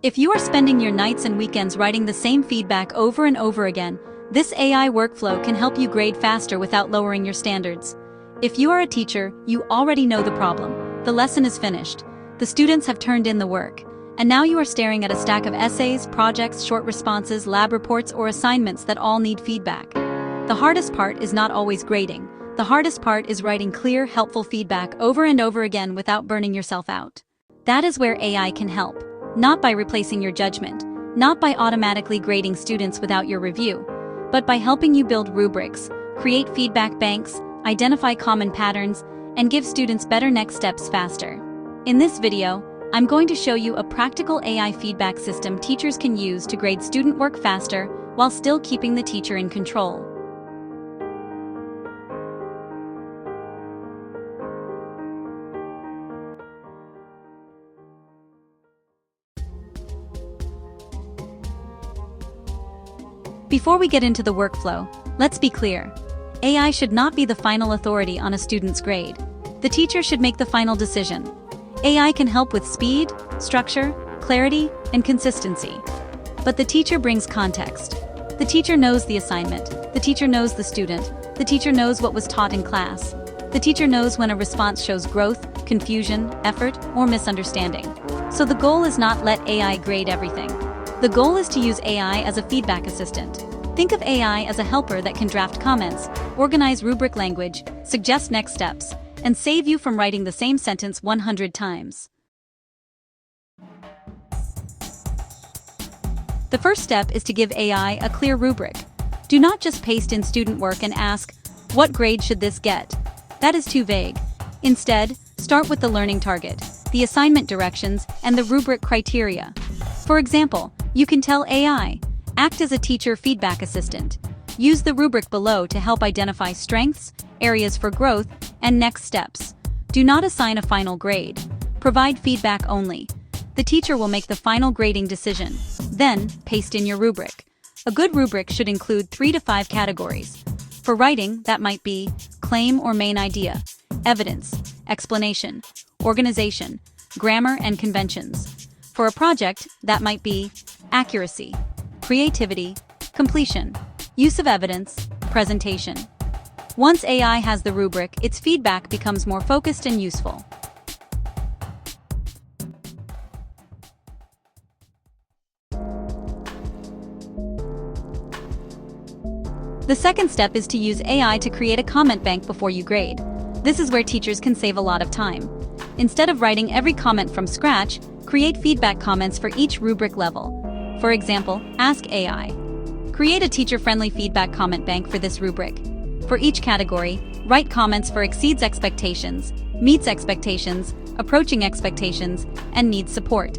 If you are spending your nights and weekends writing the same feedback over and over again, this AI workflow can help you grade faster without lowering your standards. If you are a teacher, you already know the problem. The lesson is finished. The students have turned in the work. And now you are staring at a stack of essays, projects, short responses, lab reports, or assignments that all need feedback. The hardest part is not always grading. The hardest part is writing clear, helpful feedback over and over again without burning yourself out. That is where AI can help. Not by replacing your judgment, not by automatically grading students without your review, but by helping you build rubrics, create feedback banks, identify common patterns, and give students better next steps faster. In this video, I'm going to show you a practical AI feedback system teachers can use to grade student work faster while still keeping the teacher in control. Before we get into the workflow, let's be clear. AI should not be the final authority on a student's grade. The teacher should make the final decision. AI can help with speed, structure, clarity, and consistency. But the teacher brings context. The teacher knows the assignment. The teacher knows the student. The teacher knows what was taught in class. The teacher knows when a response shows growth, confusion, effort, or misunderstanding. So the goal is not let AI grade everything. The goal is to use AI as a feedback assistant. Think of AI as a helper that can draft comments, organize rubric language, suggest next steps, and save you from writing the same sentence 100 times. The first step is to give AI a clear rubric. Do not just paste in student work and ask, "What grade should this get?" That is too vague. Instead, start with the learning target, the assignment directions, and the rubric criteria. For example, you can tell AI, act as a teacher feedback assistant. Use the rubric below to help identify strengths, areas for growth, and next steps. Do not assign a final grade. Provide feedback only. The teacher will make the final grading decision. Then, paste in your rubric. A good rubric should include 3 to 5 categories. For writing, that might be claim or main idea, evidence, explanation, organization, grammar and conventions. For a project, that might be accuracy, creativity, completion, use of evidence, presentation. Once AI has the rubric, its feedback becomes more focused and useful. The second step is to use AI to create a comment bank before you grade. This is where teachers can save a lot of time. Instead of writing every comment from scratch, create feedback comments for each rubric level. For example, ask AI, create a teacher-friendly feedback comment bank for this rubric. For each category, write comments for exceeds expectations, meets expectations, approaching expectations, and needs support.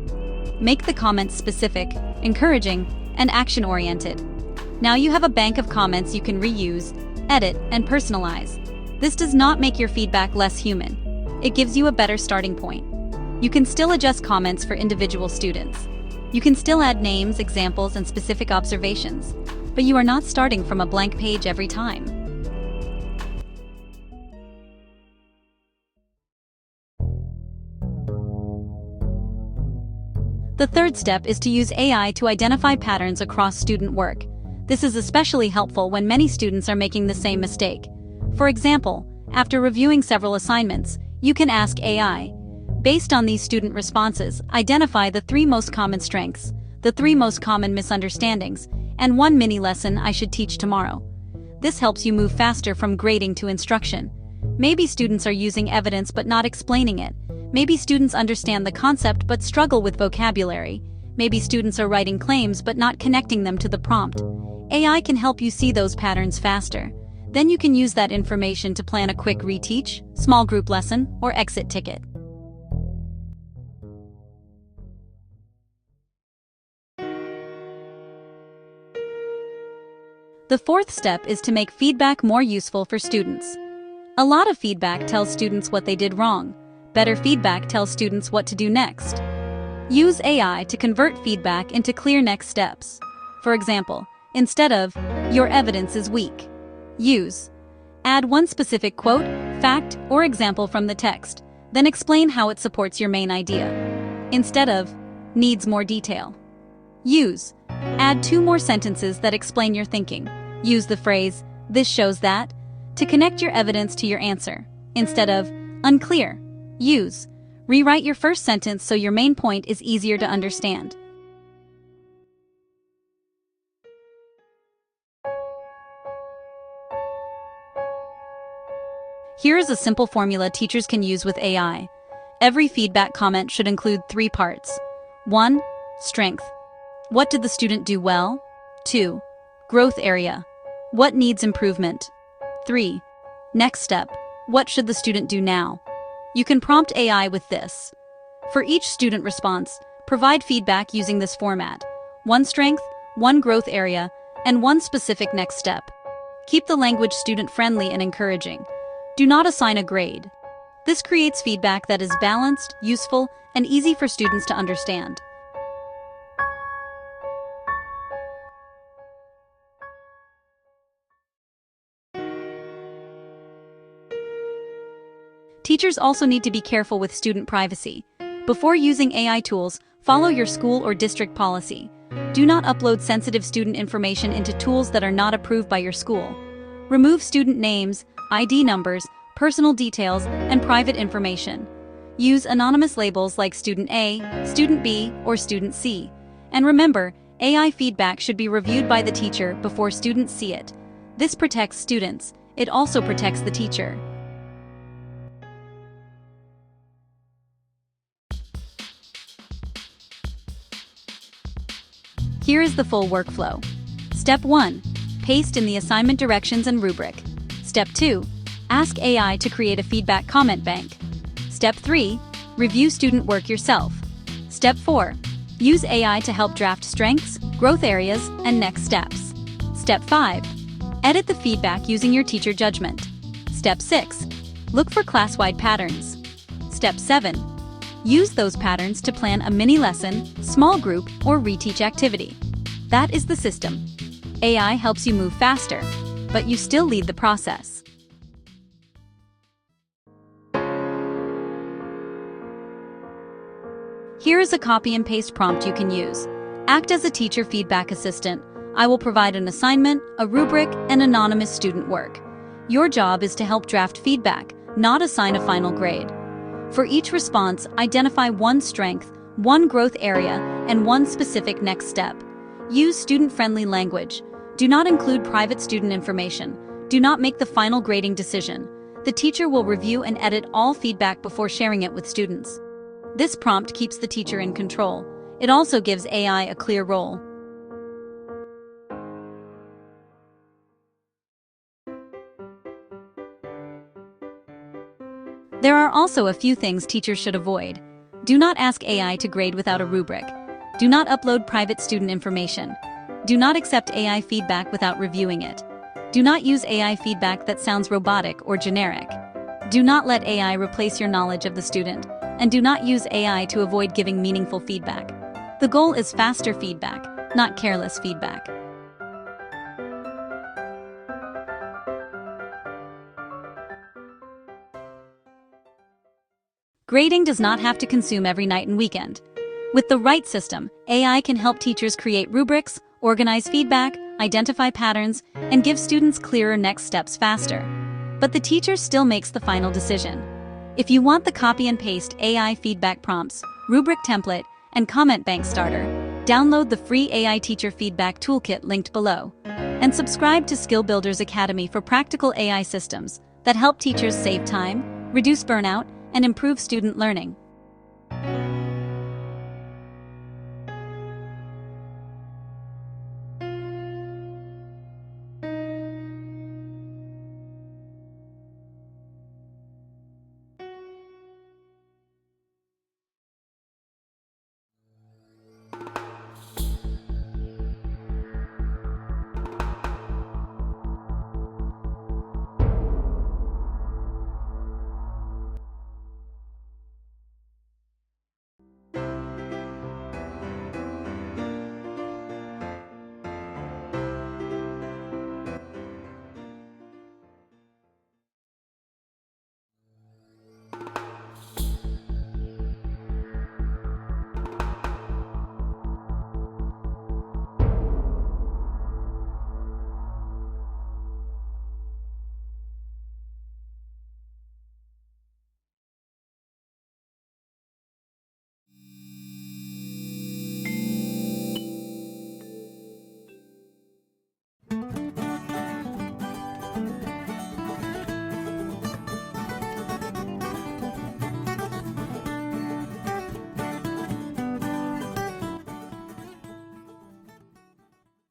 Make the comments specific, encouraging, and action-oriented. Now you have a bank of comments you can reuse, edit, and personalize. This does not make your feedback less human. It gives you a better starting point. You can still adjust comments for individual students. You can still add names, examples, and specific observations, but you are not starting from a blank page every time. The third step is to use AI to identify patterns across student work. This is especially helpful when many students are making the same mistake. For example, after reviewing several assignments, you can ask AI, based on these student responses, identify the 3 most common strengths, the 3 most common misunderstandings, and 1 mini lesson I should teach tomorrow. This helps you move faster from grading to instruction. Maybe students are using evidence but not explaining it. Maybe students understand the concept but struggle with vocabulary. Maybe students are writing claims but not connecting them to the prompt. AI can help you see those patterns faster. Then you can use that information to plan a quick reteach, small group lesson, or exit ticket. The fourth step is to make feedback more useful for students. A lot of feedback tells students what they did wrong. Better feedback tells students what to do next. Use AI to convert feedback into clear next steps. For example, instead of, "Your evidence is weak," use, "Add one specific quote, fact, or example from the text, then explain how it supports your main idea." Instead of, needs more detail. Use. Add 2 more sentences that explain your thinking. Use the phrase, "this shows that," to connect your evidence to your answer, instead of "unclear." Use. Rewrite your first sentence so your main point is easier to understand. Here is a simple formula teachers can use with AI. Every feedback comment should include 3 parts. 1. Strength. What did the student do well? 2. Growth area. What needs improvement? 3. Next step. What should the student do now? You can prompt AI with this. For each student response, provide feedback using this format: 1 strength, 1 growth area, and 1 specific next step. Keep the language student-friendly and encouraging. Do not assign a grade. This creates feedback that is balanced, useful, and easy for students to understand. Teachers also need to be careful with student privacy. Before using AI tools, follow your school or district policy. Do not upload sensitive student information into tools that are not approved by your school. Remove student names, ID numbers, personal details, and private information. Use anonymous labels like Student A, Student B, or Student C. And remember, AI feedback should be reviewed by the teacher before students see it. This protects students. It also protects the teacher. Here is the full workflow. Step 1. Paste in the assignment directions and rubric. Step 2. Ask AI to create a feedback comment bank. Step 3. Review student work yourself. Step 4. Use AI to help draft strengths, growth areas, and next steps. Step 5. Edit the feedback using your teacher judgment. Step 6. Look for class-wide patterns. Step 7. Use those patterns to plan a mini lesson, small group, or reteach activity. That is the system. AI helps you move faster, but you still lead the process. Here is a copy and paste prompt you can use. Act as a teacher feedback assistant. I will provide an assignment, a rubric, and anonymous student work. Your job is to help draft feedback, not assign a final grade. For each response, identify 1 strength, 1 growth area, and 1 specific next step. Use student-friendly language. Do not include private student information. Do not make the final grading decision. The teacher will review and edit all feedback before sharing it with students. This prompt keeps the teacher in control. It also gives AI a clear role. There are also a few things teachers should avoid. Do not ask AI to grade without a rubric. Do not upload private student information. Do not accept AI feedback without reviewing it. Do not use AI feedback that sounds robotic or generic. Do not let AI replace your knowledge of the student, and do not use AI to avoid giving meaningful feedback. The goal is faster feedback, not careless feedback. Grading does not have to consume every night and weekend. With the right system, AI can help teachers create rubrics, organize feedback, identify patterns, and give students clearer next steps faster. But the teacher still makes the final decision. If you want the copy and paste AI feedback prompts, rubric template, and comment bank starter, download the free AI Teacher Feedback Toolkit linked below. And subscribe to Skill Builders Academy for practical AI systems that help teachers save time, reduce burnout, and improve student learning.